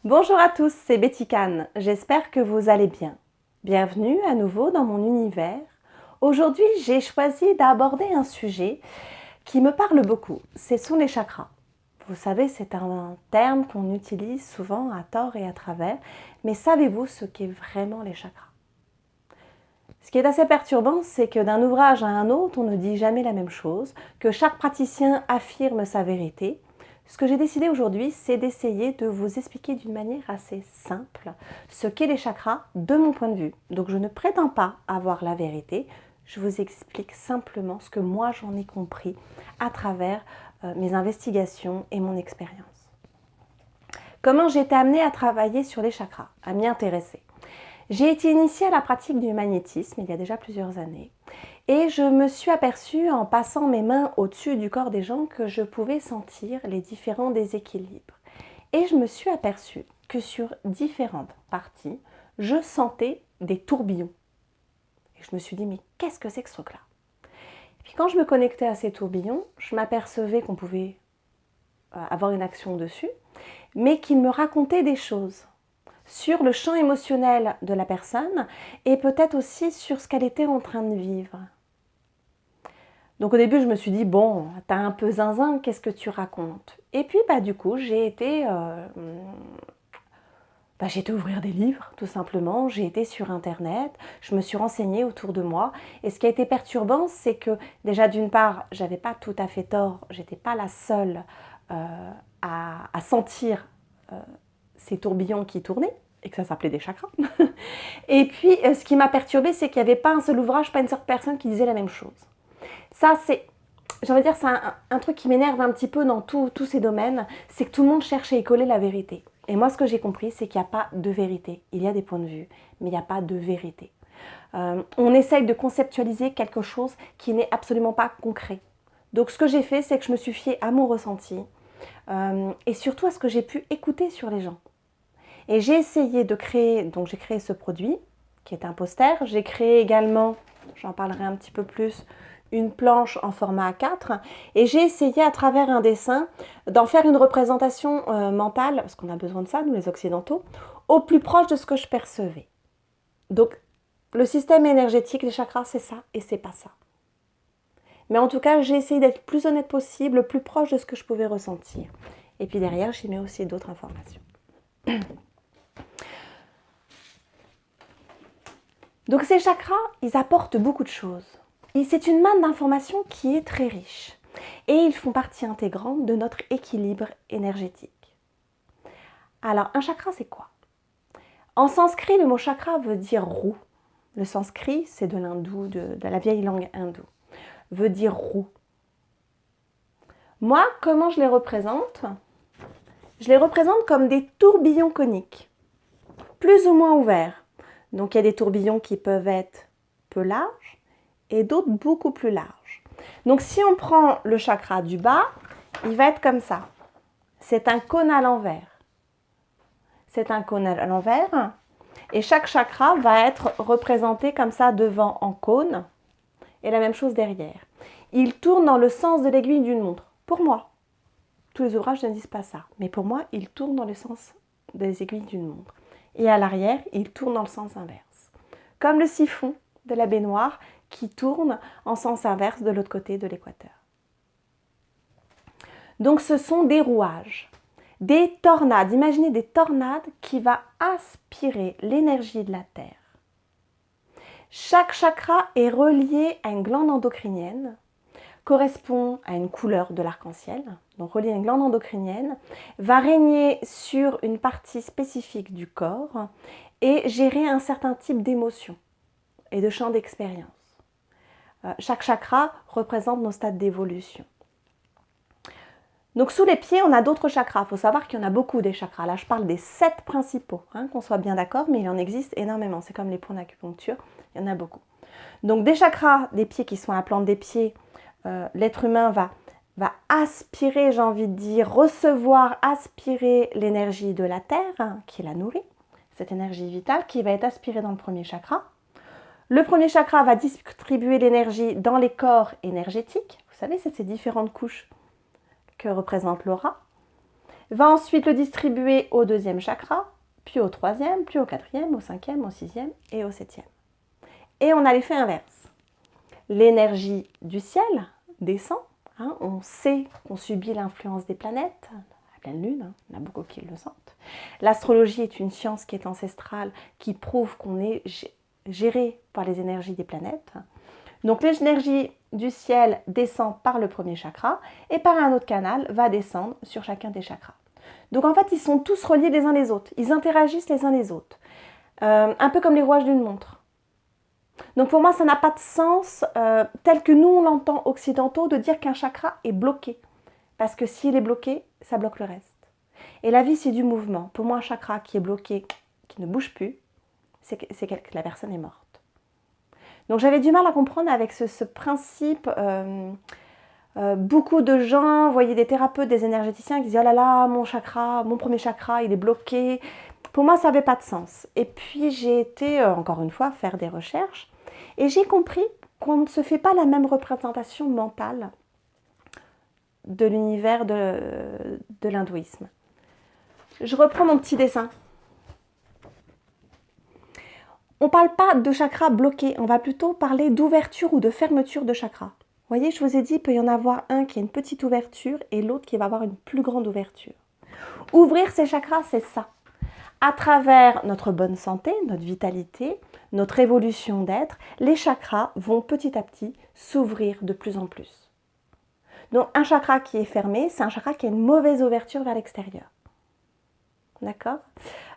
Bonjour à tous, c'est Betty Kahn, j'espère que vous allez bien. Bienvenue à nouveau dans mon univers. Aujourd'hui, j'ai choisi d'aborder un sujet qui me parle beaucoup, ce sont les chakras. Vous savez, c'est un terme qu'on utilise souvent à tort et à travers, mais savez-vous ce qu'est vraiment les chakras? Ce qui est assez perturbant, c'est que d'un ouvrage à un autre, on ne dit jamais la même chose, que chaque praticien affirme sa vérité. Ce que j'ai décidé aujourd'hui, c'est d'essayer de vous expliquer d'une manière assez simple ce qu'est les chakras de mon point de vue. Donc je ne prétends pas avoir la vérité, je vous explique simplement ce que moi j'en ai compris à travers mes investigations et mon expérience. Comment j'ai été amenée à travailler sur les chakras, à m'y intéresser? J'ai été initiée à la pratique du magnétisme il y a déjà plusieurs années et je me suis aperçue en passant mes mains au-dessus du corps des gens que je pouvais sentir les différents déséquilibres. Et je me suis aperçue que sur différentes parties, je sentais des tourbillons. Et je me suis dit, mais qu'est-ce que c'est que ce truc-là? Et puis quand je me connectais à ces tourbillons, je m'apercevais qu'on pouvait avoir une action dessus, mais qu'ils me racontaient des choses sur le champ émotionnel de la personne et peut-être aussi sur ce qu'elle était en train de vivre. Donc au début, je me suis dit, bon, t'as un peu zinzin, qu'est-ce que tu racontes? Et puis du coup, j'ai été ouvrir des livres, tout simplement. J'ai été sur Internet, je me suis renseignée autour de moi. Et ce qui a été perturbant, c'est que déjà d'une part, j'avais pas tout à fait tort, j'étais pas la seule à sentir ces tourbillons qui tournaient, et que ça s'appelait des chakras. Et puis, ce qui m'a perturbée, c'est qu'il n'y avait pas un seul ouvrage, pas une seule personne qui disait la même chose. Ça, c'est, j'ai envie de dire, c'est un truc qui m'énerve un petit peu dans tous ces domaines, c'est que tout le monde cherche à y coller la vérité. Et moi, ce que j'ai compris, c'est qu'il n'y a pas de vérité. Il y a des points de vue, mais il n'y a pas de vérité. On essaye de conceptualiser quelque chose qui n'est absolument pas concret. Donc, ce que j'ai fait, c'est que je me suis fiée à mon ressenti et surtout à ce que j'ai pu écouter sur les gens. Et j'ai essayé de créer, donc j'ai créé ce produit qui est un poster. J'ai créé également, j'en parlerai un petit peu plus, une planche en format A4 et j'ai essayé à travers un dessin d'en faire une représentation mentale, parce qu'on a besoin de ça, nous les occidentaux, au plus proche de ce que je percevais. Donc le système énergétique, les chakras, c'est ça et c'est pas ça. Mais en tout cas, j'ai essayé d'être le plus honnête possible, le plus proche de ce que je pouvais ressentir. Et puis derrière, j'y mets aussi d'autres informations. Donc ces chakras, ils apportent beaucoup de choses. Et c'est une manne d'informations qui est très riche. Et ils font partie intégrante de notre équilibre énergétique. Alors, un chakra, c'est quoi? En sanskrit, le mot chakra veut dire roue. Le sanskrit, c'est de l'hindou, de la vieille langue hindoue. Veut dire roue. Moi, comment je les représente? Je les représente comme des tourbillons coniques, plus ou moins ouverts. Donc, il y a des tourbillons qui peuvent être peu larges et d'autres beaucoup plus larges. Donc si on prend le chakra du bas, il va être comme ça. C'est un cône à l'envers. C'est un cône à l'envers et chaque chakra va être représenté comme ça devant en cône et la même chose derrière. Il tourne dans le sens de l'aiguille d'une montre. Pour moi, tous les ouvrages ne disent pas ça, mais pour moi, il tourne dans le sens des aiguilles d'une montre. Et à l'arrière, il tourne dans le sens inverse. Comme le siphon de la baignoire qui tourne en sens inverse de l'autre côté de l'équateur. Donc ce sont des rouages, des tornades. Imaginez des tornades qui vont aspirer l'énergie de la Terre. Chaque chakra est relié à une glande endocrinienne, correspond à une couleur de l'arc-en-ciel, donc relié à une glande endocrinienne, va régner sur une partie spécifique du corps et gérer un certain type d'émotions et de champ d'expérience. Chaque chakra représente nos stades d'évolution. Donc sous les pieds, on a d'autres chakras. Il faut savoir qu'il y en a beaucoup des chakras. Là, je parle des 7 principaux, qu'on soit bien d'accord, mais il en existe énormément. C'est comme les points d'acupuncture, il y en a beaucoup. Donc des chakras des pieds qui sont à la plante des pieds, l'être humain va aspirer, j'ai envie de dire, recevoir, aspirer l'énergie de la Terre, qui la nourrit, cette énergie vitale qui va être aspirée dans le premier chakra. Le premier chakra va distribuer l'énergie dans les corps énergétiques. Vous savez, c'est ces différentes couches que représente l'aura. va ensuite le distribuer au deuxième chakra, puis au troisième, puis au quatrième, au cinquième, au sixième et au septième. Et on a l'effet inverse. L'énergie du ciel descend. On sait qu'on subit l'influence des planètes, la pleine lune, il y en a beaucoup qui le sentent. L'astrologie est une science qui est ancestrale, qui prouve qu'on est géré par les énergies des planètes. Donc l'énergie du ciel descend par le premier chakra et par un autre canal va descendre sur chacun des chakras. Donc en fait, ils sont tous reliés les uns les autres. Ils interagissent les uns les autres. Un peu comme les rouages d'une montre. Donc pour moi, ça n'a pas de sens, tel que nous on l'entend occidentaux, de dire qu'un chakra est bloqué. Parce que s'il est bloqué, ça bloque le reste. Et la vie, c'est du mouvement. Pour moi, un chakra qui est bloqué, qui ne bouge plus, c'est que la personne est morte. Donc j'avais du mal à comprendre avec ce principe. Beaucoup de gens, voyaient des thérapeutes, des énergéticiens qui disaient « Oh là là, mon chakra, mon premier chakra, il est bloqué ». Pour moi, ça n'avait pas de sens. Et puis j'ai été, encore une fois, faire des recherches et j'ai compris qu'on ne se fait pas la même représentation mentale de l'univers de l'hindouisme. Je reprends mon petit dessin. On ne parle pas de chakra bloqué, on va plutôt parler d'ouverture ou de fermeture de chakra. Vous voyez, je vous ai dit, il peut y en avoir un qui a une petite ouverture et l'autre qui va avoir une plus grande ouverture. Ouvrir ces chakras, c'est ça. À travers notre bonne santé, notre vitalité, notre évolution d'être, les chakras vont petit à petit s'ouvrir de plus en plus. Donc un chakra qui est fermé, c'est un chakra qui a une mauvaise ouverture vers l'extérieur. D'accord ?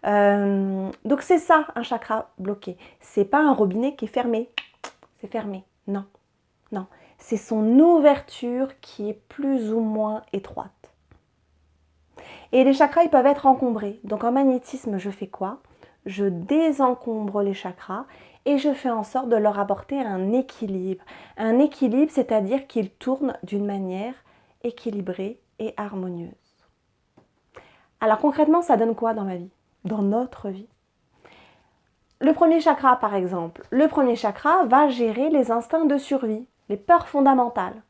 Donc c'est ça un chakra bloqué. C'est pas un robinet qui est fermé. C'est fermé. Non. Non. C'est son ouverture qui est plus ou moins étroite. Et les chakras, ils peuvent être encombrés. Donc en magnétisme, je fais quoi ? Je désencombre les chakras et je fais en sorte de leur apporter un équilibre. Un équilibre, c'est-à-dire qu'ils tournent d'une manière équilibrée et harmonieuse. Alors concrètement, ça donne quoi dans ma vie ? Dans notre vie ? Le premier chakra, par exemple. Le premier chakra va gérer les instincts de survie, les peurs fondamentales.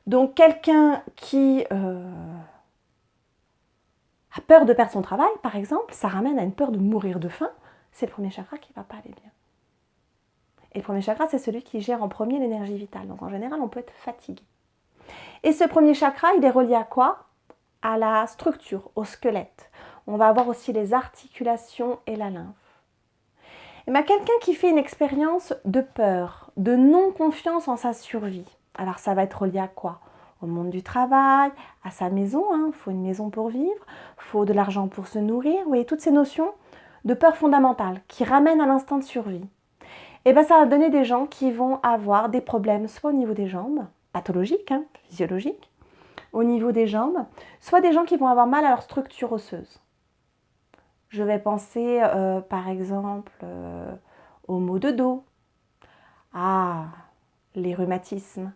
Donc quelqu'un qui a peur de perdre son travail, par exemple, ça ramène à une peur de mourir de faim, c'est le premier chakra qui ne va pas aller bien. Et le premier chakra, c'est celui qui gère en premier l'énergie vitale. Donc en général, on peut être fatigué. Et ce premier chakra, il est relié à quoi ? À la structure, au squelette. On va avoir aussi les articulations et la lymphe. Et bien, quelqu'un qui fait une expérience de peur, de non-confiance en sa survie, alors ça va être relié à quoi ? Au monde du travail, à sa maison, il faut une maison pour vivre, il faut de l'argent pour se nourrir, vous voyez, toutes ces notions de peur fondamentale qui ramènent à l'instinct de survie. Et bien ça va donner des gens qui vont avoir des problèmes soit au niveau des jambes, pathologiques, physiologiques, au niveau des jambes, soit des gens qui vont avoir mal à leur structure osseuse. Je vais penser par exemple aux maux de dos, les rhumatismes,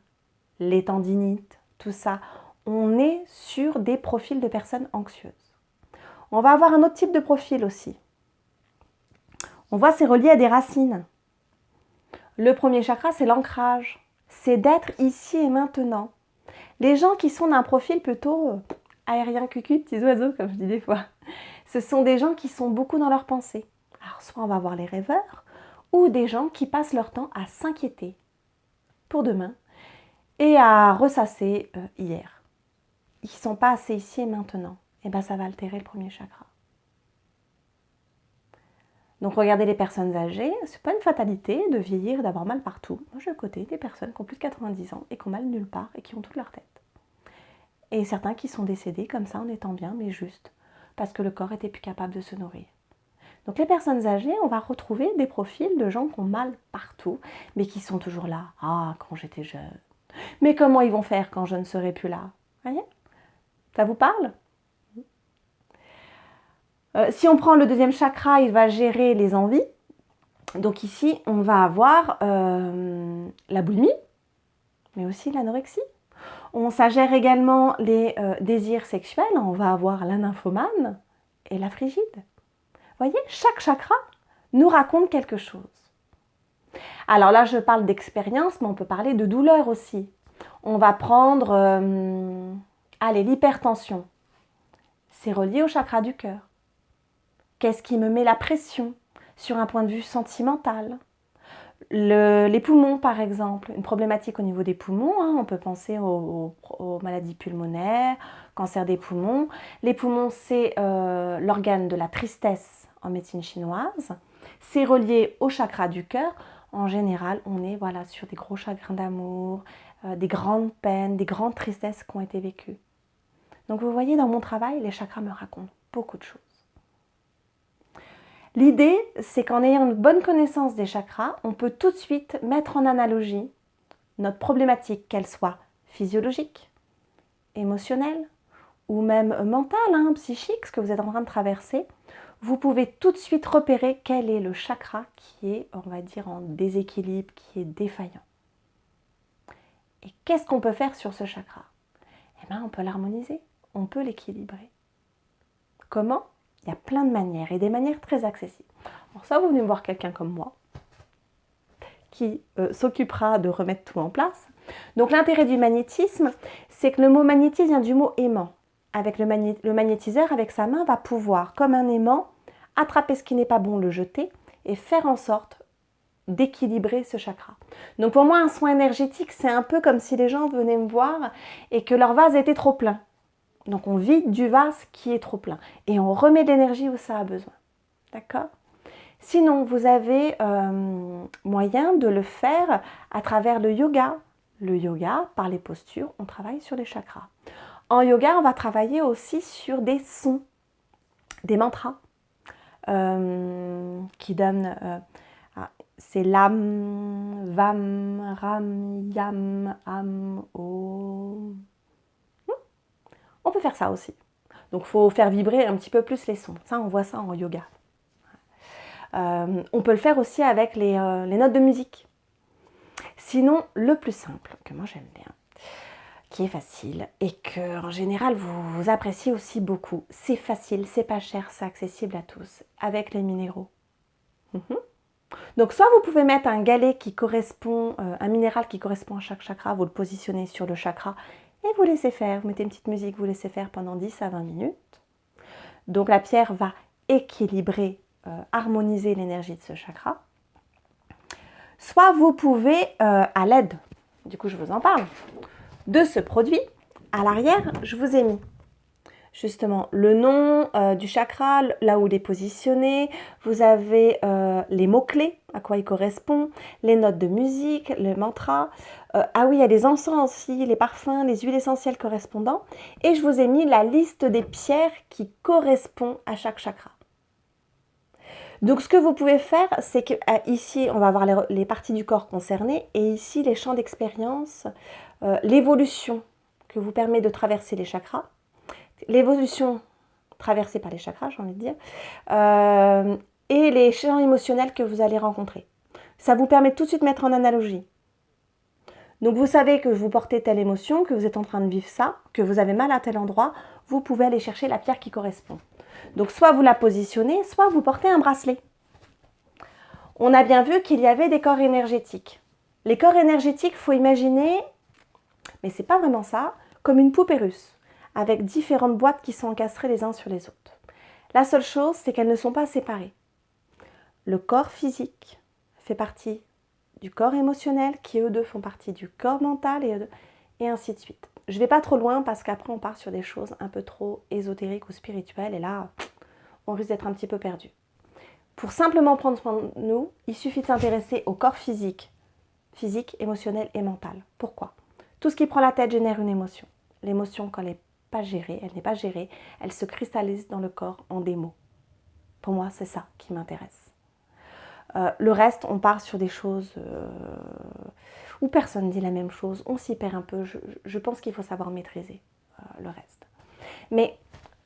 les tendinites, tout ça. On est sur des profils de personnes anxieuses. On va avoir un autre type de profil aussi. On voit c'est relié à des racines. Le premier chakra, c'est l'ancrage. C'est d'être ici et maintenant. Les gens qui sont d'un profil plutôt aérien cucu, petits oiseaux, comme je dis des fois, ce sont des gens qui sont beaucoup dans leurs pensées. Alors soit on va voir les rêveurs, ou des gens qui passent leur temps à s'inquiéter pour demain et à ressasser hier. Ils ne sont pas assez ici et maintenant. Et bien ça va altérer le premier chakra. Donc regardez les personnes âgées, ce n'est pas une fatalité de vieillir et d'avoir mal partout. Moi j'ai à côté des personnes qui ont plus de 90 ans et qui ont mal nulle part et qui ont toute leur tête. Et certains qui sont décédés comme ça en étant bien, mais juste parce que le corps était plus capable de se nourrir. Donc les personnes âgées, on va retrouver des profils de gens qui ont mal partout, mais qui sont toujours là. Ah, quand j'étais jeune. Mais comment ils vont faire quand je ne serai plus là ? Voyez ? Ça vous parle ? Si on prend le deuxième chakra, il va gérer les envies. Donc ici, on va avoir la boulimie, mais aussi l'anorexie. Ça gère également les désirs sexuels. On va avoir la nymphomane et la frigide. Vous voyez, chaque chakra nous raconte quelque chose. Alors là, je parle d'expérience, mais on peut parler de douleur aussi. On va prendre l'hypertension. C'est relié au chakra du cœur. Qu'est-ce qui me met la pression sur un point de vue sentimental? Les poumons, par exemple, une problématique au niveau des poumons, hein, on peut penser aux maladies pulmonaires, cancer des poumons. Les poumons, c'est l'organe de la tristesse en médecine chinoise. C'est relié au chakra du cœur. En général, on est voilà, sur des gros chagrins d'amour, des grandes peines, des grandes tristesses qui ont été vécues. Donc vous voyez, dans mon travail, les chakras me racontent beaucoup de choses. L'idée, c'est qu'en ayant une bonne connaissance des chakras, on peut tout de suite mettre en analogie notre problématique, qu'elle soit physiologique, émotionnelle ou même mentale, hein, psychique, ce que vous êtes en train de traverser. Vous pouvez tout de suite repérer quel est le chakra qui est, on va dire, en déséquilibre, qui est défaillant. Et qu'est-ce qu'on peut faire sur ce chakra? Eh bien, on peut l'harmoniser, on peut l'équilibrer. Comment? Il y a plein de manières et des manières très accessibles. Alors ça, vous venez me voir quelqu'un comme moi qui s'occupera de remettre tout en place. Donc l'intérêt du magnétisme, c'est que le mot magnétisme vient du mot aimant. Avec le magnétiseur, avec sa main, va pouvoir, comme un aimant, attraper ce qui n'est pas bon, le jeter et faire en sorte d'équilibrer ce chakra. Donc pour moi, un soin énergétique, c'est un peu comme si les gens venaient me voir et que leur vase était trop plein. Donc on vide du vase qui est trop plein et on remet de l'énergie où ça a besoin. D'accord? Sinon, vous avez moyen de le faire à travers le yoga. Le yoga, par les postures, on travaille sur les chakras. En yoga, on va travailler aussi sur des sons, des mantras qui donnent... c'est lam, vam, ram, yam, am, om. On peut faire ça aussi. Donc, il faut faire vibrer un petit peu plus les sons. Ça, on voit ça en yoga. On peut le faire aussi avec les notes de musique. Sinon, le plus simple, que moi j'aime bien, qui est facile et que en général vous appréciez aussi beaucoup, c'est facile, c'est pas cher, c'est accessible à tous, avec les minéraux. Donc soit vous pouvez mettre un galet qui correspond, un minéral qui correspond à chaque chakra, vous le positionnez sur le chakra et vous laissez faire, vous mettez une petite musique, vous laissez faire pendant 10 à 20 minutes. Donc la pierre va équilibrer, harmoniser l'énergie de ce chakra. Soit vous pouvez, à l'aide, du coup je vous en parle, de ce produit, à l'arrière, je vous ai mis justement le nom du chakra, là où il est positionné. Vous avez les mots-clés, à quoi il correspond, les notes de musique, le mantra. Ah oui, il y a les encens aussi, les parfums, les huiles essentielles correspondants. Et je vous ai mis la liste des pierres qui correspondent à chaque chakra. Donc ce que vous pouvez faire, c'est qu'ici, on va avoir les parties du corps concernées et ici, les champs d'expérience, l'évolution que vous permet de traverser les chakras, l'évolution traversée par les chakras, j'ai envie de dire, et les champs émotionnels que vous allez rencontrer. Ça vous permet tout de suite de mettre en analogie. Donc vous savez que vous portez telle émotion, que vous êtes en train de vivre ça, que vous avez mal à tel endroit, vous pouvez aller chercher la pierre qui correspond. Donc soit vous la positionnez, soit vous portez un bracelet. On a bien vu qu'il y avait des corps énergétiques. Les corps énergétiques, il faut imaginer, mais ce n'est pas vraiment ça, comme une poupée russe, avec différentes boîtes qui sont encastrées les uns sur les autres. La seule chose, c'est qu'elles ne sont pas séparées. Le corps physique fait partie du corps émotionnel, qui eux deux font partie du corps mental, et ainsi de suite. Je ne vais pas trop loin parce qu'après on part sur des choses un peu trop ésotériques ou spirituelles et là, on risque d'être un petit peu perdu. Pour simplement prendre soin de nous, il suffit de s'intéresser au corps physique, émotionnel et mental. Pourquoi? Tout ce qui prend la tête génère une émotion. L'émotion, quand elle n'est pas gérée, elle se cristallise dans le corps en des mots. Pour moi, c'est ça qui m'intéresse. Le reste, on part sur des choses où personne ne dit la même chose, on s'y perd un peu. Je pense qu'il faut savoir maîtriser le reste. Mais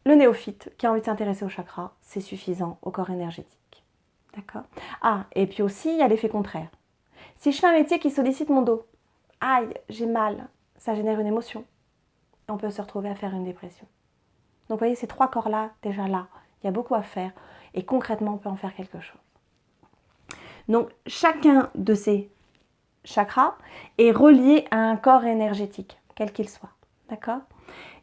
le néophyte qui a envie de s'intéresser au chakra, c'est suffisant au corps énergétique. D'accord? Ah, et puis aussi, il y a l'effet contraire. Si je fais un métier qui sollicite mon dos, aïe, j'ai mal, ça génère une émotion. On peut se retrouver à faire une dépression. Donc vous voyez, ces trois corps-là, déjà là, il y a beaucoup à faire et concrètement, on peut en faire quelque chose. Donc, chacun de ces chakras est relié à un corps énergétique, quel qu'il soit. D'accord ?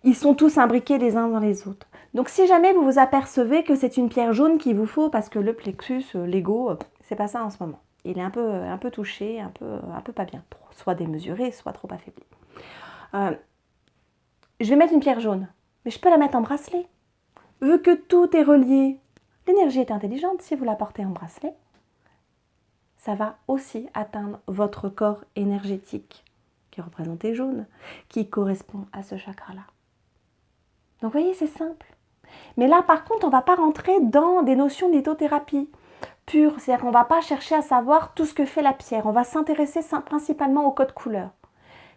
Ils sont tous imbriqués les uns dans les autres. Donc si jamais vous vous apercevez que c'est une pierre jaune qu'il vous faut parce que le plexus, l'ego, c'est pas ça en ce moment. Il est un peu touché, un peu pas bien, soit démesuré, soit trop affaibli. Je vais mettre une pierre jaune, mais je peux la mettre en bracelet. Vu que tout est relié, l'énergie est intelligente. Si vous la portez en bracelet, ça va aussi atteindre votre corps énergétique, qui est représenté jaune, qui correspond à ce chakra-là. Donc vous voyez, c'est simple. Mais là, par contre, on ne va pas rentrer dans des notions de lithothérapie pure. C'est-à-dire qu'on ne va pas chercher à savoir tout ce que fait la pierre. On va s'intéresser principalement au code couleur.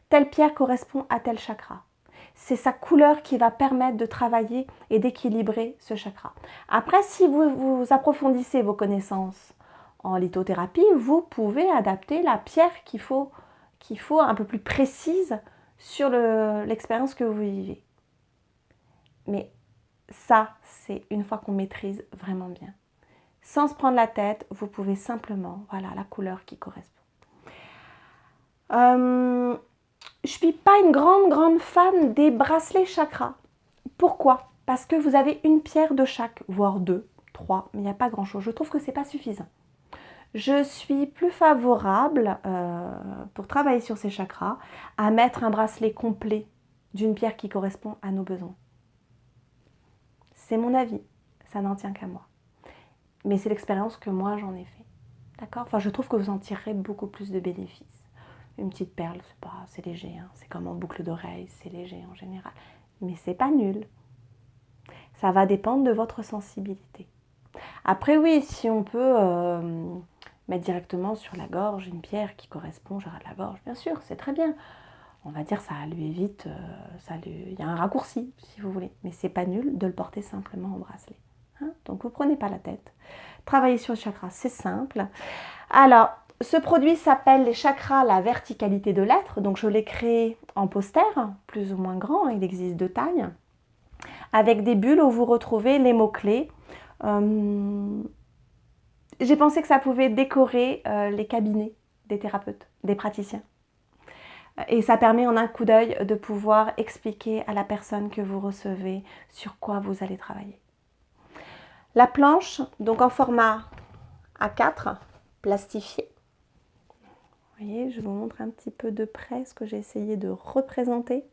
Telle pierre correspond à tel chakra. C'est sa couleur qui va permettre de travailler et d'équilibrer ce chakra. Après, si vous approfondissez vos connaissances en lithothérapie, vous pouvez adapter la pierre qu'il faut un peu plus précise sur l'expérience que vous vivez. Mais ça, c'est une fois qu'on maîtrise vraiment bien. Sans se prendre la tête, vous pouvez simplement, voilà, la couleur qui correspond. Je ne suis pas une grande fan des bracelets chakras. Pourquoi? Parce que vous avez une pierre de chaque, voire 2, 3, mais il n'y a pas grand-chose. Je trouve que ce n'est pas suffisant. Je suis plus favorable, pour travailler sur ces chakras, à mettre un bracelet complet d'une pierre qui correspond à nos besoins. C'est mon avis, ça n'en tient qu'à moi. Mais c'est l'expérience que moi j'en ai fait. D'accord? Enfin, je trouve que vous en tirerez beaucoup plus de bénéfices. Une petite perle, c'est léger, hein. C'est comme en boucle d'oreille, c'est léger en général. Mais c'est pas nul. Ça va dépendre de votre sensibilité. Après oui, si on peut mettre directement sur la gorge une pierre qui correspond à la gorge, bien sûr, c'est très bien. On va dire ça lui évite, il y a un raccourci si vous voulez. Mais c'est pas nul de le porter simplement en bracelet. Hein? Donc vous ne prenez pas la tête. Travailler sur le chakra, c'est simple. Alors, ce produit s'appelle les chakras, la verticalité de l'être. Donc je l'ai créé en poster, plus ou moins grand, il existe 2 tailles, avec des bulles où vous retrouvez les mots-clés. J'ai pensé que ça pouvait décorer les cabinets des thérapeutes, des praticiens. Et ça permet en un coup d'œil de pouvoir expliquer à la personne que vous recevez sur quoi vous allez travailler. La planche, donc en format A4, plastifié. Vous voyez, je vous montre un petit peu de près ce que j'ai essayé de représenter.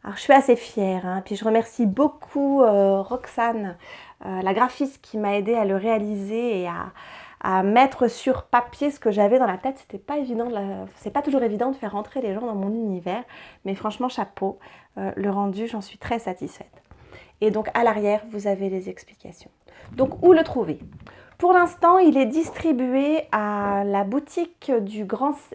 Alors je suis assez fière, hein. Puis je remercie beaucoup Roxane, la graphiste qui m'a aidée à le réaliser et à mettre sur papier ce que j'avais dans la tête. C'était pas évident, c'est pas toujours évident de faire rentrer les gens dans mon univers, mais franchement chapeau, le rendu, j'en suis très satisfaite. Et donc à l'arrière, vous avez les explications. Donc où le trouver? Pour l'instant, il est distribué à la boutique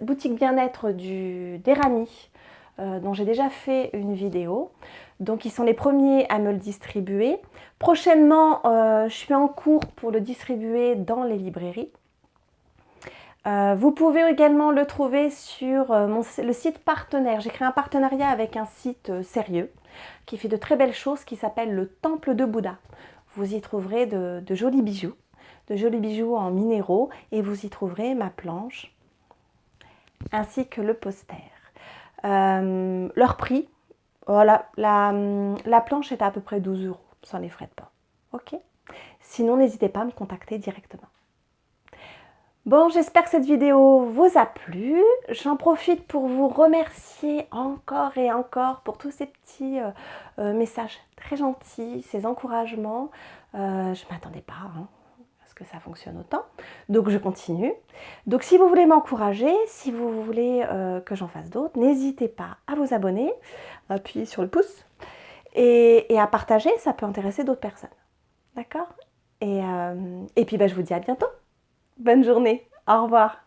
boutique bien-être d'Erani, dont j'ai déjà fait une vidéo. Donc ils sont les premiers à me le distribuer. Prochainement, je suis en cours pour le distribuer dans les librairies. Vous pouvez également le trouver sur le site partenaire. J'ai créé un partenariat avec un site sérieux qui fait de très belles choses, qui s'appelle le Temple de Bouddha. Vous y trouverez de jolis bijoux en minéraux, et vous y trouverez ma planche ainsi que le poster. Leur prix, voilà, la planche est à peu près 12 €, sans les frais de port. Ok? Sinon, n'hésitez pas à me contacter directement. Bon, j'espère que cette vidéo vous a plu. J'en profite pour vous remercier encore et encore pour tous ces petits messages très gentils, ces encouragements. Je ne m'attendais pas à ce que ça fonctionne autant. Donc je continue. Donc si vous voulez m'encourager, si vous voulez que j'en fasse d'autres, n'hésitez pas à vous abonner, appuyer sur le pouce et à partager, ça peut intéresser d'autres personnes. D'accord? Et puis je vous dis à bientôt. Bonne journée, au revoir.